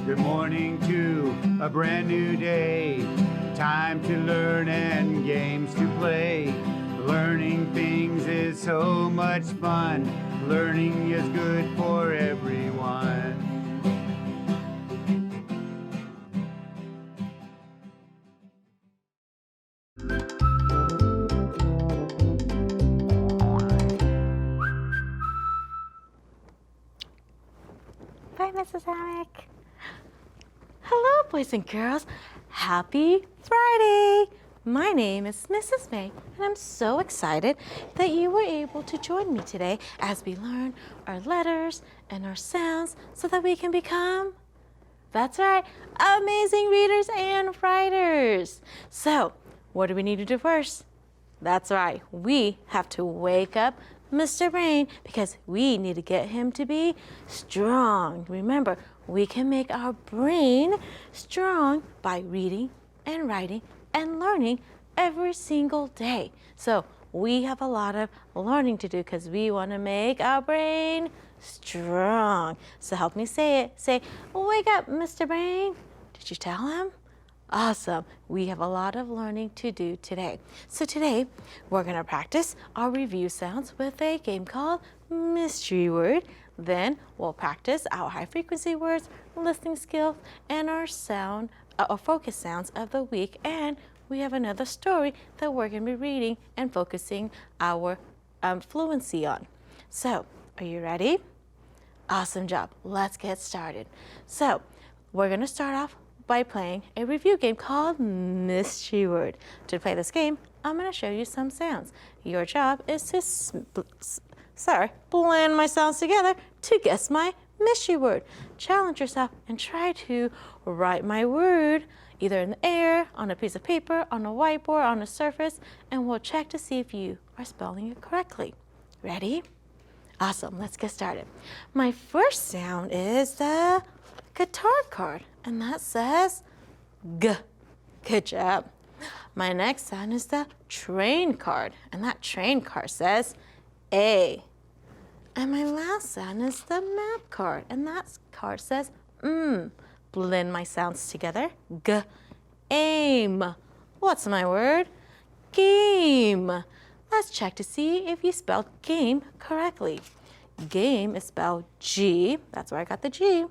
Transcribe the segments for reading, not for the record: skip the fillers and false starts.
Good morning to a brand new day. Time to learn and games to play. Learning things is so much fun. Learning is good for everyone. Bye, Mrs. Hammock. Hello, boys and girls. Happy Friday. My name is Mrs. May, and I'm so excited that you were able to join me today as we learn our letters and our sounds so that we can become, that's right, amazing readers and writers. So, what do we need to do first? That's right, we have to wake up Mr. Brain because we need to get him to be strong. Remember, we can make our brain strong by reading and writing and learning every single day. So we have a lot of learning to do because we want to make our brain strong. So help me say it. Say, wake up, Mr. Brain. Did you tell him? Awesome. We have a lot of learning to do today. So today, we're going to practice our review sounds with a game called Mystery Word. Then we'll practice our high frequency words, listening skills, and our focus sounds of the week. And we have another story that we're going to be reading and focusing our fluency on. So, are you ready? Awesome job. Let's get started. So, we're going to start off by playing a review game called Mystery Word. To play this game, I'm going to show you some sounds. Your job is to blend my sounds together to guess my mystery word. Challenge yourself and try to write my word either in the air, on a piece of paper, on a whiteboard, on a surface, and we'll check to see if you are spelling it correctly. Ready? Awesome, let's get started. My first sound is the guitar card, and that says G. Good job. My next sound is the train card, and that train card says A. And my last sound is the map card, and that card says M. Blend my sounds together. G, aim. What's my word? Game. Let's check to see if you spelled game correctly. Game is spelled G. That's where I got the G.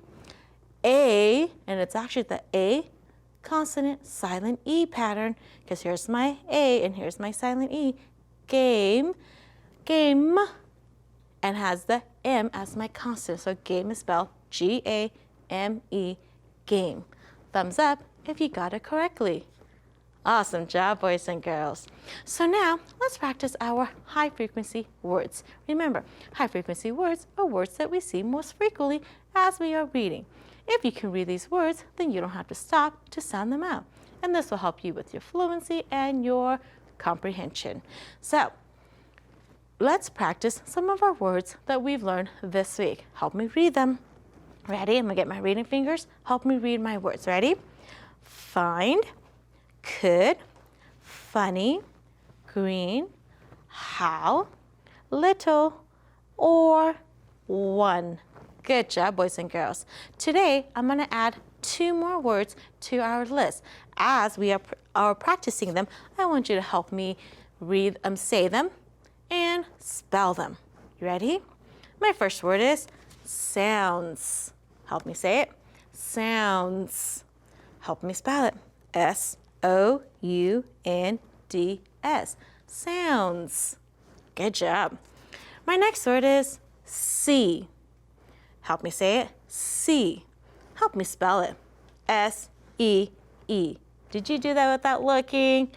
A, and it's actually the A consonant silent E pattern, because here's my A and here's my silent E. Game, game, and has the M as my consonant. So game is spelled G-A-M-E, game. Thumbs up if you got it correctly. Awesome job, boys and girls. So now let's practice our high frequency words. Remember, high frequency words are words that we see most frequently as we are reading. If you can read these words, then you don't have to stop to sound them out. And this will help you with your fluency and your comprehension. So let's practice some of our words that we've learned this week. Help me read them. Ready? I'm gonna get my reading fingers. Help me read my words. Ready? Find, could, funny, green, how, little, or one. Good job, boys and girls. Today, I'm going to add 2 more words to our list. As we are practicing them, I want you to help me read them, say them, and spell them. You ready? My first word is sounds. Help me say it. Sounds. Help me spell it. S-O-U-N-D-S. Sounds. Good job. My next word is see. Help me say it. See. Help me spell it. S-E-E. Did you do that without looking?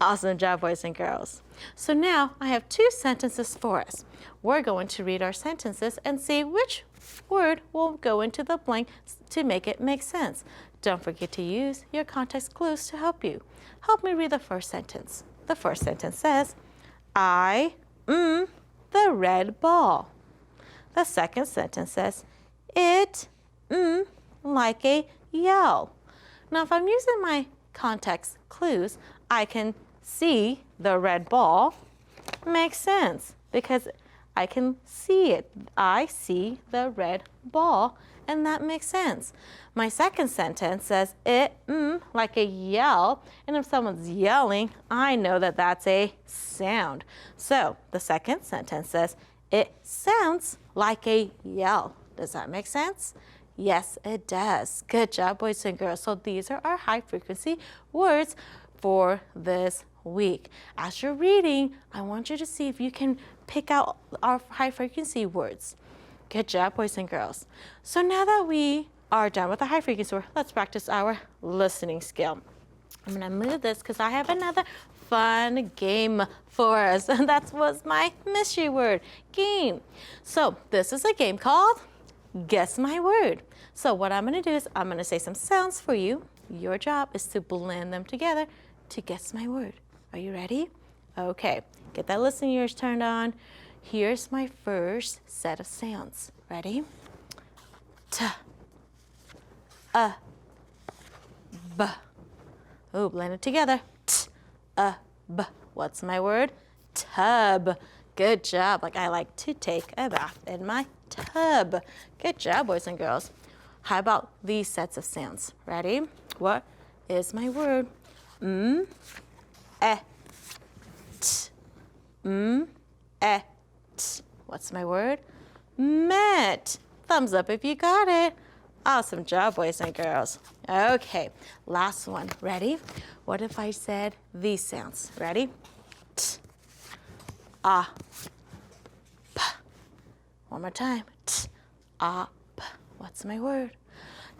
Awesome job, boys and girls. So now I have 2 sentences for us. We're going to read our sentences and see which word will go into the blank to make it make sense. Don't forget to use your context clues to help you. Help me read the first sentence. The first sentence says, I the red ball. The second sentence says, it like a yell. Now if I'm using my context clues, I can see the red ball. Makes sense because I can see it. I see the red ball and that makes sense. My second sentence says like a yell, and if someone's yelling, I know that that's a sound. So the second sentence says it sounds like a yell. Does that make sense? Yes, it does. Good job, boys and girls. So these are our high frequency words for this week. As you're reading, I want you to see if you can pick out our high frequency words. Good job, boys and girls. So now that we are done with the high frequency word, let's practice our listening skill. I'm gonna move this because I have another fun game for us. And that was my mystery word, game. So this is a game called Guess My Word. So what I'm gonna do is I'm gonna say some sounds for you. Your job is to blend them together to guess my word. Are you ready? Okay, get that listening ears turned on. Here's my first set of sounds. Ready? T, b. Oh, blend it together. T, b. What's my word? Tub. Good job. Like I like to take a bath in my tub. Good job, boys and girls. How about these sets of sounds? Ready? What is my word? E, t, e, t. What's my word? Met. Thumbs up if you got it. Awesome job, boys and girls. Okay, last one. Ready? What if I said these sounds? Ready? T, a, p. One more time. T, a, p. What's my word?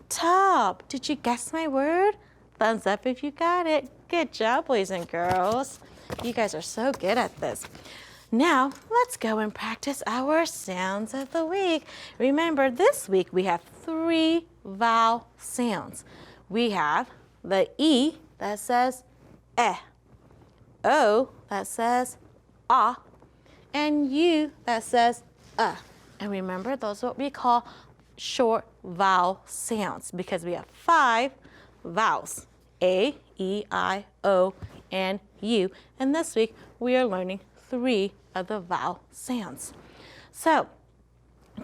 Top. Did you guess my word? Thumbs up if you got it. Good job, boys and girls. You guys are so good at this. Now, let's go and practice our sounds of the week. Remember, this week we have 3 vowel sounds. We have the E that says eh, O that says ah, and U that says And remember, those are what we call short vowel sounds because we have 5 vowels, A, E, I, O, and U. And this week, we are learning 3 of the vowel sounds. So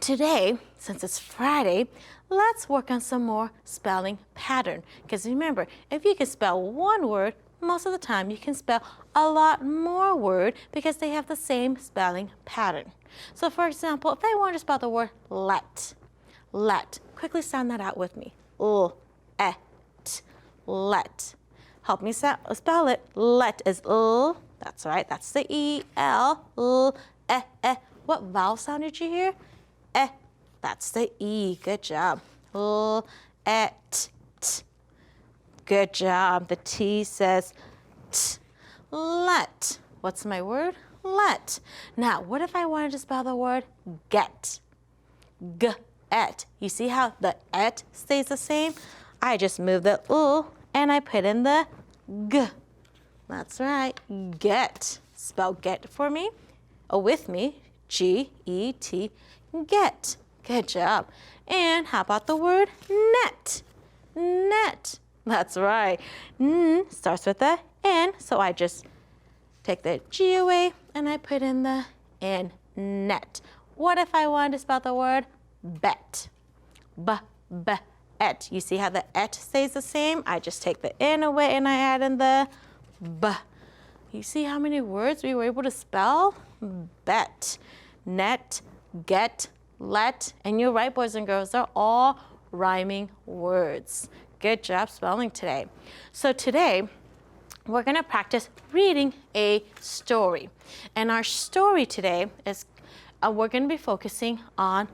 today, since it's Friday, let's work on some more spelling pattern. Because remember, if you can spell one word, most of the time you can spell a lot more word because they have the same spelling pattern. So for example, if I want to spell the word let, quickly sound that out with me. L-et, let. Help me spell it. Let is L. That's right. That's the E. L. L. E. What vowel sound did you hear? E. That's the E. Good job. L. Et. T. Good job. The T says T. Let. What's my word? Let. Now, what if I wanted to spell the word get? G-et. You see how the et stays the same? I just move the U and I put in the G. That's right. Get. Spell get for me. Or with me. G-E-T. Get. Good job. And how about the word net? Net. That's right. N starts with the N, so I just take the G away and I put in the N. Net. What if I wanted to spell the word bet? B-et. You see how the et stays the same? I just take the N away and I add in the B. You see how many words we were able to spell? Bet, net, get, let. And you're right, boys and girls, they're all rhyming words. Good job spelling today. So today, we're going to practice reading a story. And our story today is, we're going to be focusing on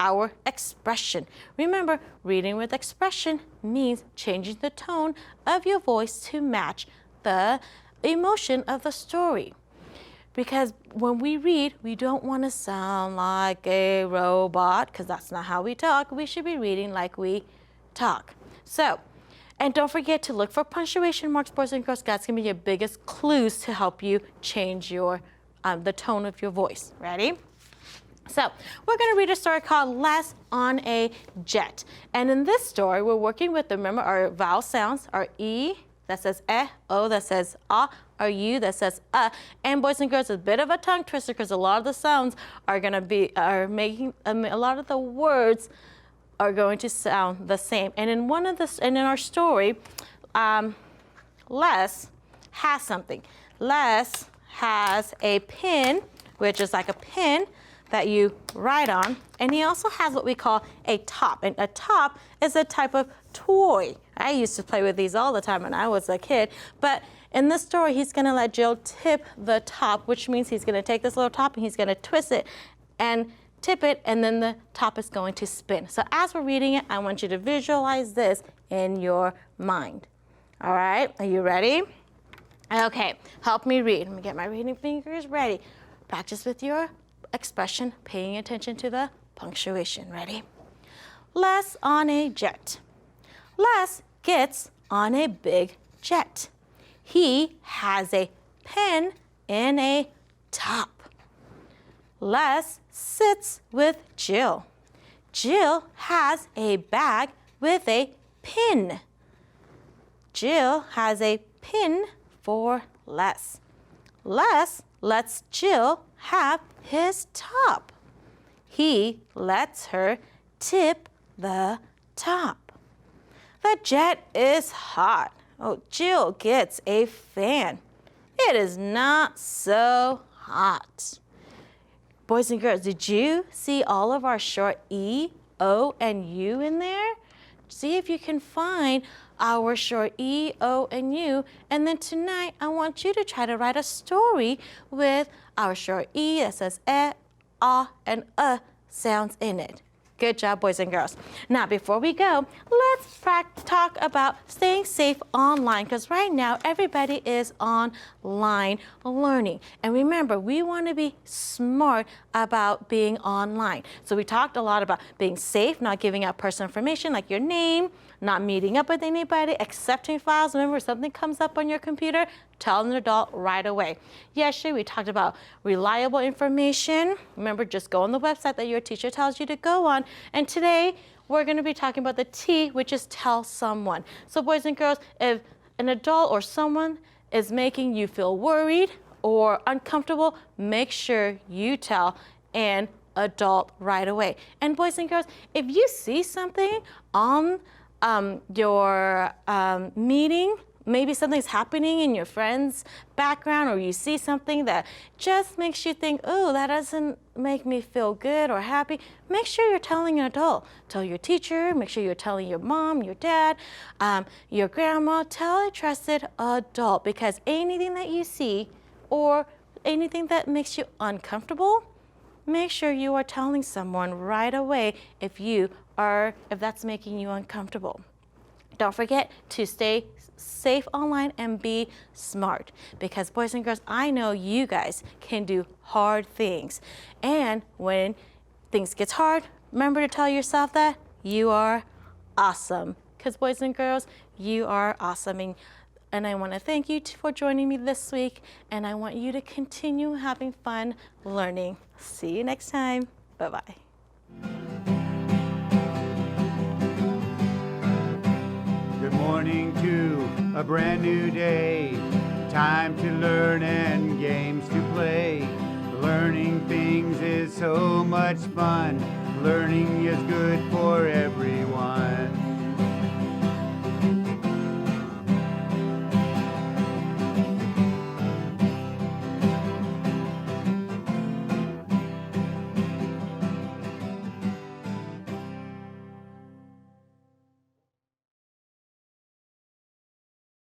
our expression. Remember, reading with expression means changing the tone of your voice to match the emotion of the story. Because when we read, we don't want to sound like a robot, because that's not how we talk. We should be reading like we talk. So, and don't forget to look for punctuation marks, boys and girls. That's going to be your biggest clues to help you change your the tone of your voice. Ready? So we're going to read a story called Less on a Jet. And in this story, we're working with, remember, our vowel sounds, our E that says eh, O that says ah, our U that says And boys and girls, it's a bit of a tongue twister because a lot of the sounds are going to be, making a lot of the words are going to sound the same. And in our story, Les has something. Les has a pen, which is like a pen that you write on, and he also has what we call a top. And a top is a type of toy. I used to play with these all the time when I was a kid, but in this story, he's gonna let Jill tip the top, which means he's gonna take this little top and he's gonna twist it and tip it, and then the top is going to spin. So as we're reading it, I want you to visualize this in your mind. All right, are you ready? Okay, help me read. Let me get my reading fingers ready. Practice with your expression, paying attention to the punctuation. Ready? Les on a jet. Les gets on a big jet. He has a pen in a top. Les sits with Jill. Jill has a bag with a pin. Jill has a pin for Les. Les lets Jill have his top. He lets her tip the top. The jet is hot. Oh, Jill gets a fan. It is not so hot. Boys and girls, did you see all of our short E, O, and U in there? See if you can find our short E, O, and U. And then tonight, I want you to try to write a story with our short E that says ah, and sounds in it. Good job, boys and girls. Now, before we go, let's talk about staying safe online, because right now everybody is online learning. And remember, we want to be smart about being online. So we talked a lot about being safe, not giving out personal information like your name, not meeting up with anybody, accepting files. Remember, if something comes up on your computer, tell an adult right away. Yesterday, we talked about reliable information. Remember, just go on the website that your teacher tells you to go on. And today, we're going to be talking about the T, which is tell someone. So boys and girls, if an adult or someone is making you feel worried or uncomfortable, make sure you tell an adult right away. And boys and girls, if you see something on your meeting, maybe something's happening in your friend's background, or you see something that just makes you think, oh, that doesn't make me feel good or happy, make sure you're telling an adult. Tell your teacher, make sure you're telling your mom, your dad, your grandma, tell a trusted adult, because anything that you see or anything that makes you uncomfortable, make sure you are telling someone right away if that's making you uncomfortable. Don't forget to stay safe online and be smart, because boys and girls, I know you guys can do hard things. And when things get hard, remember to tell yourself that you are awesome, because boys and girls, you are awesome. And I want to thank you for joining me this week, and I want you to continue having fun learning. See you next time. Bye-bye. Good morning to a brand new day. Time to learn and games to play. Learning things is so much fun. Learning is good for everyone.